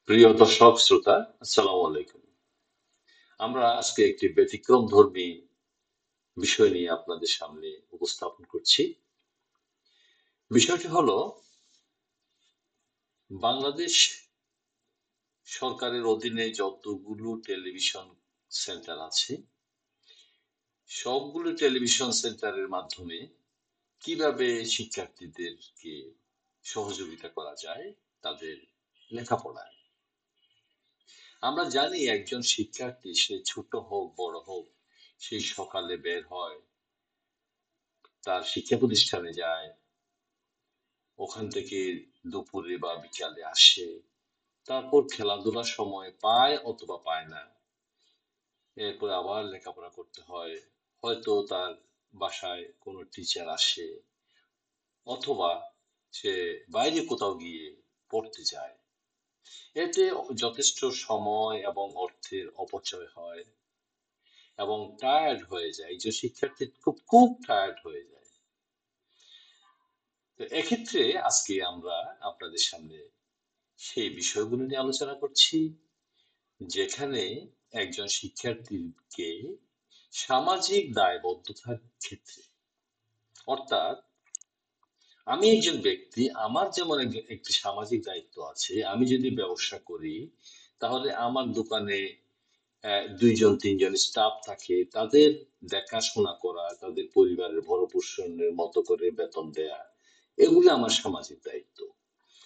প্রিয় দর্শক শ্রোতা, আসসালামু আলাইকুম। আমরা আজকে একটি ব্যতিক্রমধর্মী বিষয় নিয়ে আপনাদের সামনে উপস্থাপন করছি। বিষয়টি হলো বাংলাদেশ সরকারের অধীনে যতগুলো টেলিভিশন সেন্টার আছে, সবগুলো টেলিভিশন সেন্টারের মাধ্যমে কিভাবে শিক্ষার্থীদেরকে সহযোগিতা করা যায় তাদের লেখাপড়ায়। আমরা জানি একজন শিক্ষার্থী সে ছোট হোক বড় হোক, সেই সকালে বের হয়, তার শিক্ষা প্রতিষ্ঠানে যায়, ওখান থেকে দুপুরে বা বিকালে আসে, তারপর খেলাধুলার সময় পায় অথবা পায় না, এরপর আবার লেখাপড়া করতে হয়। হয়তো তার বাসায় কোনো টিচার আসে, অথবা সে বাইরে কোথাও গিয়ে পড়তে যায়। এতে যথেষ্ট সময় এবং অর্থের অপচয় হয় এবং টায়ার্ড হয়ে যায়, যে শিক্ষার্থী খুব খুব টায়ার্ড হয়ে যায়। তো এক্ষেত্রে আজকে আমরা আপনাদের সামনে সেই বিষয়গুলো নিয়ে আলোচনা করছি, যেখানে একজন শিক্ষার্থীকে সামাজিক দায়বদ্ধতার ক্ষেত্রে, অর্থাৎ আমি একজন ব্যক্তি, আমার যেমন একটি সামাজিক দায়িত্ব আছে। আমি যদি ব্যবসা করি, তাহলে আমার দোকানে দুইজন তিনজন স্টাফ থাকে, তাদের দেখাশোনা করা, তাদের পরিবারের ভরণ পোষণের মতো করে বেতন দেয়া, এগুলো আমার সামাজিক দায়িত্ব।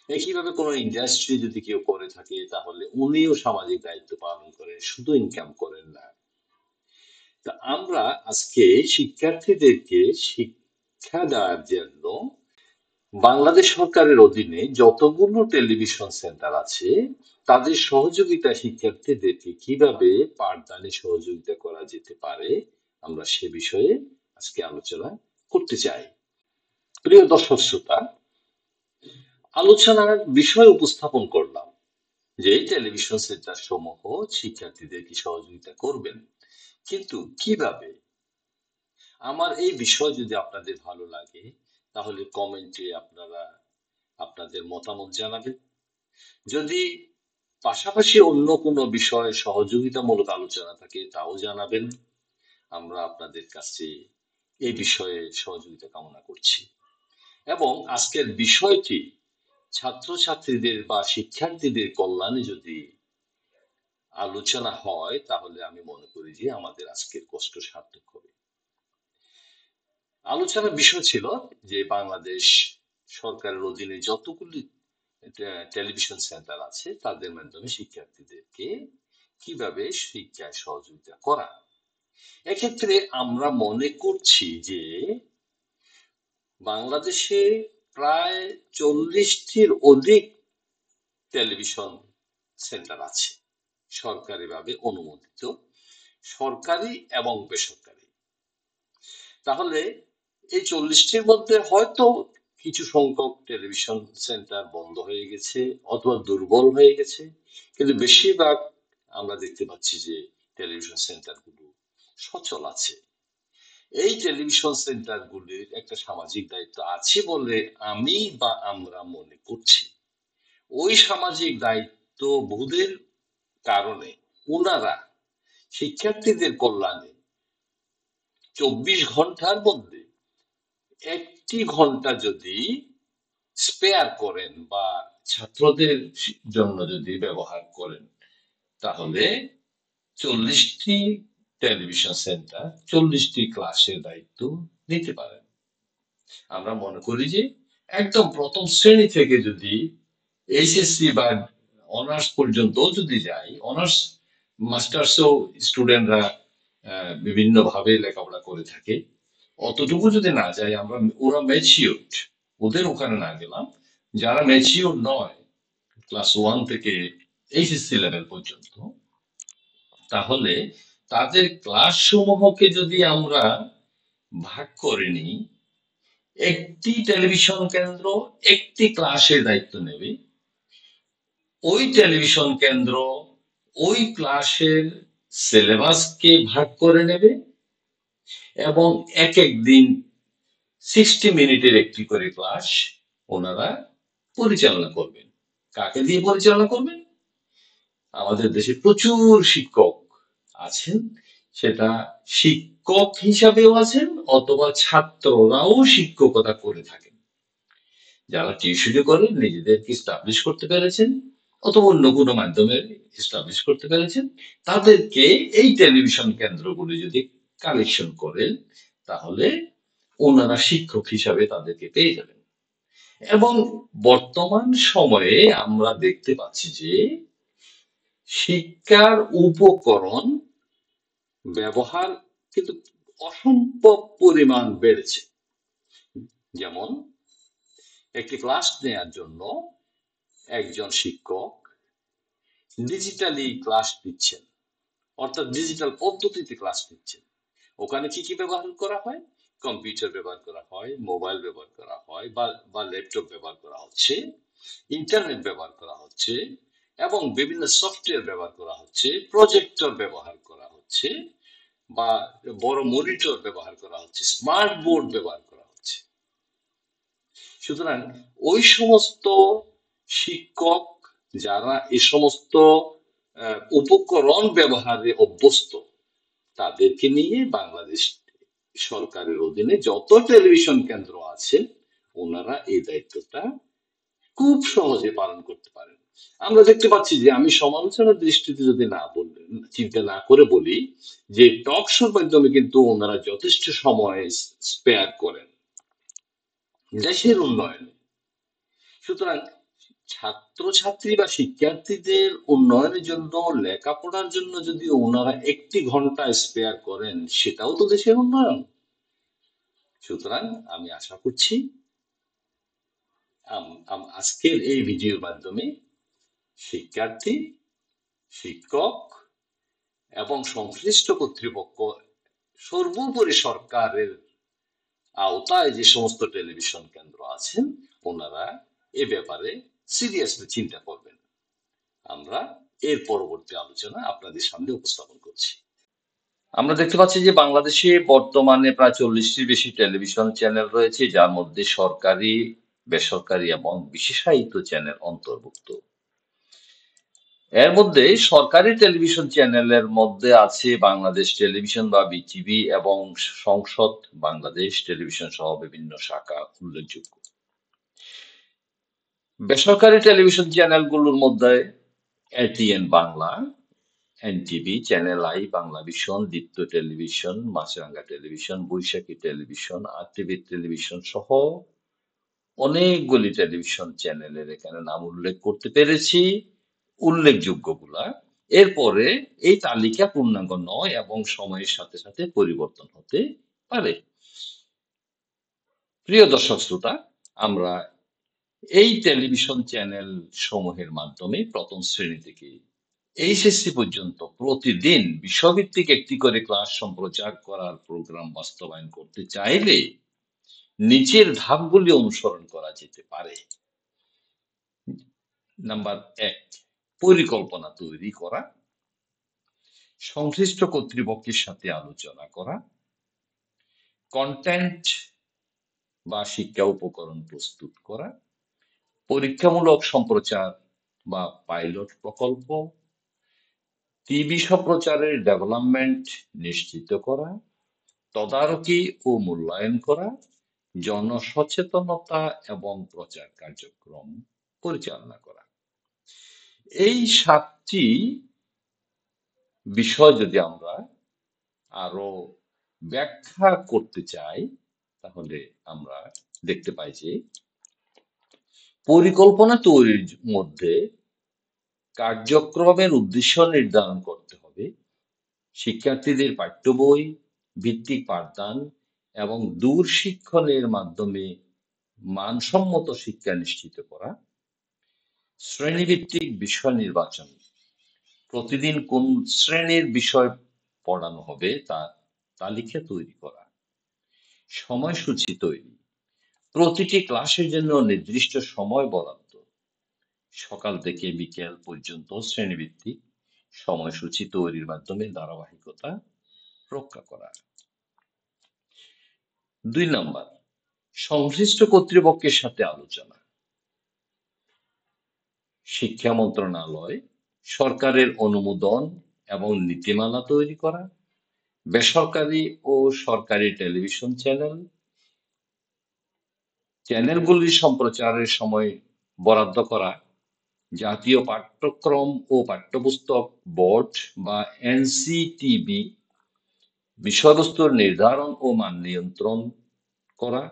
একইভাবে কোনো ইন্ডাস্ট্রি যদি কেউ করে থাকে, তাহলে উনিও সামাজিক দায়িত্ব পালন করেন, শুধু ইনকাম করেন না। তা আমরা আজকে শিক্ষার্থীদেরকে শিক্ষা দেওয়ার জন্য বাংলাদেশ সরকারের অধীনে যতগুলো টেলিভিশন সেন্টার আছে, তাদের সহযোগিতা শিক্ষার্থীদেরকে কিভাবে পাঠদানে সহযোগিতা করা যেতে পারে, আমরা সে বিষয়ে আজকে আলোচনা করতে চাই। প্রিয় দর্শক শ্রোতা, আলোচনার বিষয় উপস্থাপন করলাম যে টেলিভিশন সেন্টার সমূহ শিক্ষার্থীদেরকে সহযোগিতা করবেন, কিন্তু কিভাবে। আমার এই বিষয় যদি আপনাদের ভালো লাগে, তাহলে কমেন্টে আপনারা আপনাদের মতামত জানাবেন। যদি পাশাপাশি অন্য কোনো বিষয়ে সহযোগিতামূলক আলোচনা থাকে, তাও জানাবেন। আমরা আপনাদের কাছে এই বিষয়ে সহযোগিতা কামনা করছি। এবং আজকের বিষয়টি ছাত্রছাত্রীদের বা শিক্ষার্থীদের কল্যাণে যদি আলোচনা হয়, তাহলে আমি মনে করি যে আমাদের আজকের কষ্ট সার্থক হবে। আলোচনার বিষয় ছিল যে বাংলাদেশ সরকারের অধীনে যতগুলি টেলিভিশন সেন্টার আছে, তাদের মাধ্যমে শিক্ষার্থীদেরকে কিভাবে শিক্ষায় সহযোগিতা করা। এক্ষেত্রে আমরা মনে করছি যে বাংলাদেশে প্রায় 40টির অধিক টেলিভিশন সেন্টার আছে, সরকারিভাবে অনুমোদিত, সরকারি এবং বেসরকারি। তাহলে এই 40টির মধ্যে হয়তো কিছু সংখ্যক টেলিভিশন সেন্টার বন্ধ হয়ে গেছে অথবা দুর্বল হয়ে গেছে, কিন্তু বেশিরভাগ আমরা দেখতে পাচ্ছি যে টেলিভিশন সেন্টার গুলো সচল আছে। এই টেলিভিশন সেন্টার গুলির একটা সামাজিক দায়িত্ব আছে বলে আমি বা আমরা মনে করছি। ওই সামাজিক দায়িত্ব বোধের কারণে ওনারা শিক্ষার্থীদের কল্যাণে 24 ঘন্টার মধ্যে একটি ঘন্টা যদি স্পেয়ার করেন বা ছাত্রদের জন্য যদি ব্যবহার করেন, তাহলে 40টি টেলিভিশন সেন্টার 40টি ক্লাসের দায়িত্ব নিতে পারেন। আমরা মনে করি যে একদম প্রথম শ্রেণী থেকে যদি এইচএসসি বা অনার্স পর্যন্ত যদি যাই, অনার্স মাস্টার্সও স্টুডেন্টরা বিভিন্ন ভাবে লেখাপড়া করে থাকে, অতটুকু যদি না যাই আমরা, ওরা ম্যাচিউরড, ওদের ওখানে না গেলাম, যারা ম্যাচিউর নয়, ক্লাস 1 থেকে এইচএসসি লেভেল পর্যন্ত, তাহলে তাদের ক্লাস সমূহকে যদি আমরা ভাগ করে নিই, একটি টেলিভিশন কেন্দ্র একটি ক্লাসের দায়িত্ব নেবে, ওই টেলিভিশন কেন্দ্র ওই ক্লাসের সিলেবাসকে ভাগ করে নেবে এবং এক এক দিন 60 মিনিটের একটি করে ক্লাস ওনারা পরিচালনা করবেন। কাকে দিয়ে পরিচালনা করবেন? আমাদের দেশে প্রচুর শিক্ষক আছেন, সেটা শিক্ষক হিসাবেও আছেন অথবা ছাত্ররাও শিক্ষকতা করে থাকেন। যারা টিউশনি করে নিজেদেরকে স্টাবলিশ করতে পেরেছেন অথবা অন্য কোনো মাধ্যমে স্টাবলিশ করতে পেরেছেন, তাদেরকে এই টেলিভিশন কেন্দ্রগুলি যদি কালেকশন করেন তাহলে ওনারা শিক্ষক হিসাবে তাদেরকে পেয়ে যাবেন। এবং বর্তমান সময়ে আমরা দেখতে পাচ্ছি যে শিক্ষার উপকরণ ব্যবহার কিন্তু অসম্ভব পরিমাণ বেড়েছে। যেমন একটি ক্লাস নেয়ার জন্য একজন শিক্ষক ডিজিটালি ক্লাস দিচ্ছেন, অর্থাৎ ডিজিটাল পদ্ধতিতে ক্লাস নিচ্ছেন। ওখানে কি কি ব্যবহার করা হয়? কম্পিউটার ব্যবহার করা হয়, মোবাইল ব্যবহার করা হয়, বা ল্যাপটপ ব্যবহার করা হচ্ছে, ইন্টারনেট ব্যবহার করা হচ্ছে, এবং বিভিন্ন সফটওয়্যার ব্যবহার করা হচ্ছে, প্রজেক্টর ব্যবহার করা হচ্ছে, বা বড় মনিটর ব্যবহার করা হচ্ছে, স্মার্ট বোর্ড ব্যবহার করা হচ্ছে। সুতরাং ওই সমস্ত শিক্ষক যারা এই সমস্ত উপকরণ ব্যবহারে অভ্যস্ত, তাদেরকে নিয়ে বাংলাদেশ সরকারের অধীনে যত টেলিভিশন কেন্দ্র আছে ওনারা এই দায়িত্বটা খুব সহজে পালন করতে পারেন। আমরা দেখতে পাচ্ছি যে, আমি সমালোচনার দৃষ্টিতে যদি না বলি, চিন্তা না করে বলি, যে টক শোর মাধ্যমে কিন্তু ওনারা যথেষ্ট সময় স্পেয়ার করেন দেশের উন্নয়নে। সুতরাং ছাত্রছাত্রী বা শিক্ষার্থীদের উন্নয়নের জন্য, লেখাপড়ার জন্য যদি ওনারা 1 ঘন্টা স্পেয়ার করেন, সেটাও তো দেশের উন্নয়ন। সুতরাং আমি আশা করছি আজকের এই ভিডিওর মাধ্যমে শিক্ষার্থী, শিক্ষক এবং সংশ্লিষ্ট কর্তৃপক্ষ, সর্বোপরি সরকারের আওতায় যে সমস্ত টেলিভিশন কেন্দ্র আছেন, ওনারা এ ব্যাপারে সিরিয়াসলি চিন্তা করবেন। আমরা এর পরবর্তী আলোচনা আপনাদের সামনে উপস্থাপন করছি। আমরা দেখতে পাচ্ছি যে বাংলাদেশে বর্তমানে প্রায় 40টির বেশি টেলিভিশন চ্যানেল রয়েছে, যার মধ্যে সরকারি, বেসরকারি এবং বিশেষায়িত চ্যানেল অন্তর্ভুক্ত। এর মধ্যে সরকারি টেলিভিশন চ্যানেলের মধ্যে আছে বাংলাদেশ টেলিভিশন বা বিটিভি এবং সংসদ বাংলাদেশ টেলিভিশন সহ বিভিন্ন শাখা উল্লেখযোগ্য। বেসরকারি টেলিভিশন চ্যানেলগুলোর মধ্যে ATN Bangla, NTV, channel I, Bangla vision, Deepto television, Maasranga television, Baishakhi television, RTV television সহ অনেকগুলি টেলিভিশন চ্যানেলের এখানে নাম উল্লেখ করতে পেরেছি, উল্লেখযোগ্যগুলা। এরপরে এই তালিকা পূর্ণাঙ্গ নয় এবং সময়ের সাথে সাথে পরিবর্তন হতে পারে। প্রিয় দর্শক শ্রোতা, আমরা এই টেলিভিশন চ্যানেল সমূহের মাধ্যমে প্রথম শ্রেণী থেকে এইচএসসি পর্যন্ত প্রতিদিন বিষয়ভিত্তিক একটি করে ক্লাস সম্প্রচার করার প্রোগ্রাম বাস্তবায়ন করতে চাইলে নিচের ধাপগুলি অনুসরণ করা যেতে পারে। নাম্বার 1, পরিকল্পনা তৈরি করা, সংশ্লিষ্ট কর্তৃপক্ষের সাথে আলোচনা করা, কন্টেন্ট বা শিক্ষা উপকরণ প্রস্তুত করা, পরীক্ষামূলক সম্প্রচার বা পাইলট প্রকল্প, টিভি সম্প্রচারের ডেভেলপমেন্ট নিশ্চিত করা, তদারকি ও মূল্যায়ন করা, জনসচেতনতা এবং প্রচার কার্যক্রম পরিচালনা করা। এই 7টি বিষয় যদি আমরা আরো ব্যাখ্যা করতে চাই, তাহলে আমরা দেখতে পাই যে পরিকল্পনা তৈরির মধ্যে কার্যক্রমের উদ্দেশ্য নির্ধারণ করতে হবে, শিক্ষার্থীদের পাঠ্য বই ভিত্তিক পাঠদান এবং দূরশিক্ষণের মাধ্যমে মানসম্মত শিক্ষা নিশ্চিত করা, শ্রেণীভিত্তিক বিষয় নির্বাচন, প্রতিদিন কোন শ্রেণীর বিষয় পড়ানো হবে তার তালিকা তৈরি করা, সময়সূচি তৈরি, প্রতিটি ক্লাসের জন্য নির্দিষ্ট সময় বরাদ্দ, সকাল থেকে বিকেল পর্যন্ত শ্রেণীভিত্তিক সময়সূচি তৈরির মাধ্যমে ধারাবাহিকতা রক্ষা করা। 2 নাম্বার, সংশ্লিষ্ট কর্তৃপক্ষের সাথে আলোচনা, শিক্ষা মন্ত্রণালয়, সরকারের অনুমোদন এবং নীতিমালা তৈরি করা, বেসরকারি ও সরকারি টেলিভিশন চ্যানেলগুলির সম্প্রচারের সময় বরাদ্দ করা, জাতীয় পাঠ্যক্রম ও পাঠ্যপুস্তক বোর্ড বা এনসিটিবি বিষয়বস্তুর নির্ধারণ ও মান নিয়ন্ত্রণ করা,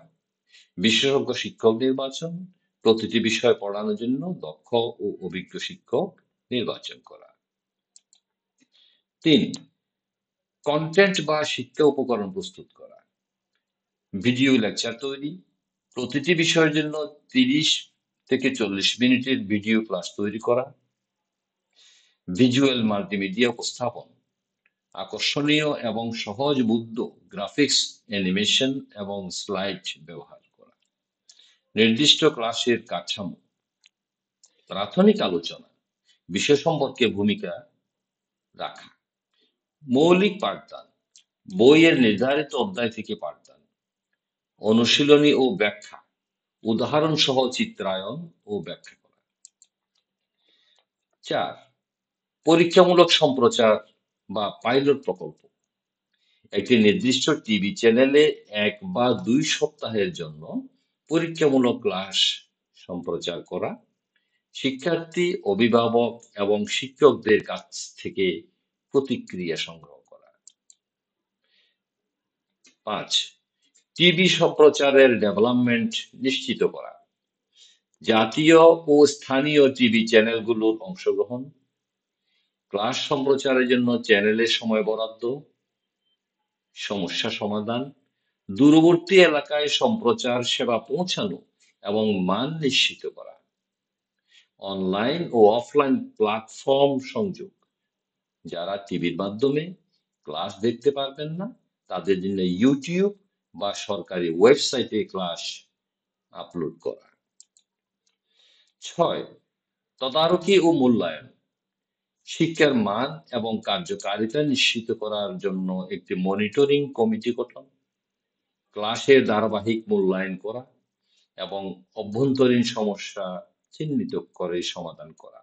বিশেষজ্ঞ শিক্ষক নির্বাচন, প্রতিটি বিষয় পড়ানোর জন্য দক্ষ ও অভিজ্ঞ শিক্ষক নির্বাচন করা। 3. কন্টেন্ট বা শিক্ষা উপকরণ প্রস্তুত করা, ভিডিও লেকচার তৈরি, প্রতিটি বিষয়ের জন্য 30 থেকে 40 মিনিটের ভিডিও ক্লাস তৈরি করা, ভিজুয়াল মাল্টিমিডিয়া উপস্থাপন, আকর্ষণীয় এবং সহজবোধ্য গ্রাফিক্স, অ্যানিমেশন এবং স্লাইড ব্যবহার করা, নির্দিষ্ট ক্লাসের কাঠামো, প্রাথমিক আলোচনা, বিষয় সম্পর্কে ভূমিকা রাখা, মৌলিক পাঠদান, বইয়ের নির্ধারিত অধ্যায় থেকে পাঠদান, অনুশীলনী ও ব্যাখ্যা, উদাহরণ সহ চিত্রায়ন ও ব্যাখ্যা করা। 4. পরীক্ষামূলক সম্প্রচার বা পাইলট প্রকল্প, একটি নির্দিষ্ট টিভি চ্যানেলে 1 বা 2 সপ্তাহের জন্য পরীক্ষামূলক ক্লাস সম্প্রচার করা, শিক্ষার্থী, অভিভাবক এবং শিক্ষকদের কাছ থেকে প্রতিক্রিয়া সংগ্রহ করা। 5. টিভি সম্প্রচারের ডেভেলপমেন্ট নিশ্চিত করা, জাতীয় ও স্থানীয় টিভি চ্যানেলগুলোর অংশগ্রহণ, ক্লাস সম্প্রচারের জন্য চ্যানেলের সময় বরাদ্দ, সমস্যা সমাধান, দূরবর্তী এলাকায় সম্প্রচার সেবা পৌঁছানো এবং মান নিশ্চিত করা, অনলাইন ও অফলাইন প্ল্যাটফর্ম সংযোগ, যারা টিভির মাধ্যমে ক্লাস দেখতে পারবেন না তাদের জন্য ইউটিউব বা সরকারি ওয়েবসাইটে ক্লাস আপলোড করা। 6. তদারকি ও মূল্যায়ন, শিক্ষার মান এবং কার্যকারিতা নিশ্চিত করার জন্য একটি মনিটরিং কমিটি গঠন, ক্লাসের ধারাবাহিক মূল্যায়ন করা এবং অভ্যন্তরীণ সমস্যা চিহ্নিত করে সমাধান করা,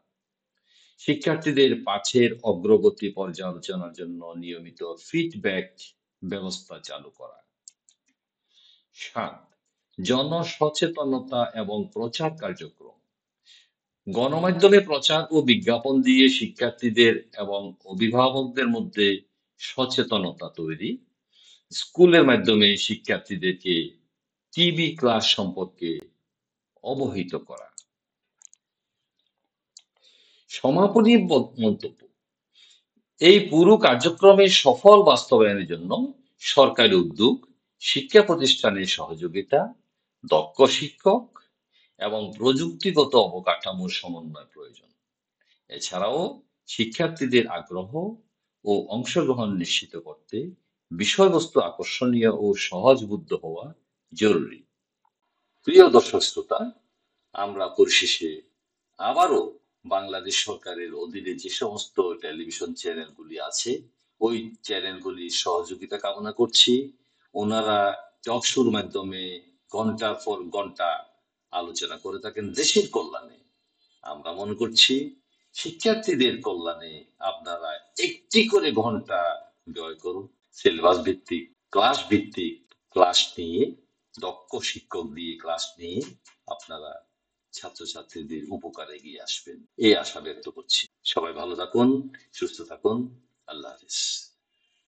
শিক্ষার্থীদের পাঠের অগ্রগতি পর্যালোচনার জন্য নিয়মিত ফিডব্যাক ব্যবস্থা চালু করা। 7. জনসচেতনতা এবং প্রচার কার্যক্রম, গণমাধ্যমে প্রচার ও বিজ্ঞাপন দিয়ে শিক্ষার্থীদের এবং অভিভাবকদের মধ্যে সচেতনতা তৈরি, স্কুলের মাধ্যমে শিক্ষার্থীদেরকে টিভি ক্লাস সম্পর্কে অবহিত করা। সমাপনী মন্তব্য, এই পুরো কার্যক্রমের সফল বাস্তবায়নের জন্য সরকারি উদ্যোগ, শিক্ষা প্রতিষ্ঠানের সহযোগিতা, দক্ষ শিক্ষক এবং প্রযুক্তিগত অবকাঠামোর সমন্বয় প্রয়োজন। এছাড়াও শিক্ষার্থীদের আগ্রহ ও অংশগ্রহণ নিশ্চিত করতে বিষয়বস্তু আকর্ষণীয় ও সহজবোধ্য হওয়া জরুরি। প্রিয় দর্শক শ্রোতা, আমরা পরিশেষে আবারও বাংলাদেশ সরকারের অধীনে যে সমস্ত টেলিভিশন চ্যানেলগুলি আছে ওই চ্যানেলগুলির সহযোগিতা কামনা করছি। ওনারা টক শোর মাধ্যমে ঘন্টার পর ঘন্টা আলোচনা করে থাকেন দেশের কল্যাণে। আমরা মনে করছি শিক্ষার্থীদের কল্যাণে আপনারা একটি করে ঘন্টা ব্যয় করুন, সিলেবাস ভিত্তিক ক্লাস নিয়ে, দক্ষ শিক্ষক দিয়ে ক্লাস নিয়ে আপনারা ছাত্রছাত্রীদের উপকারে এগিয়ে আসবেন এই আশা ব্যক্ত করছি। সবাই ভালো থাকুন, সুস্থ থাকুন।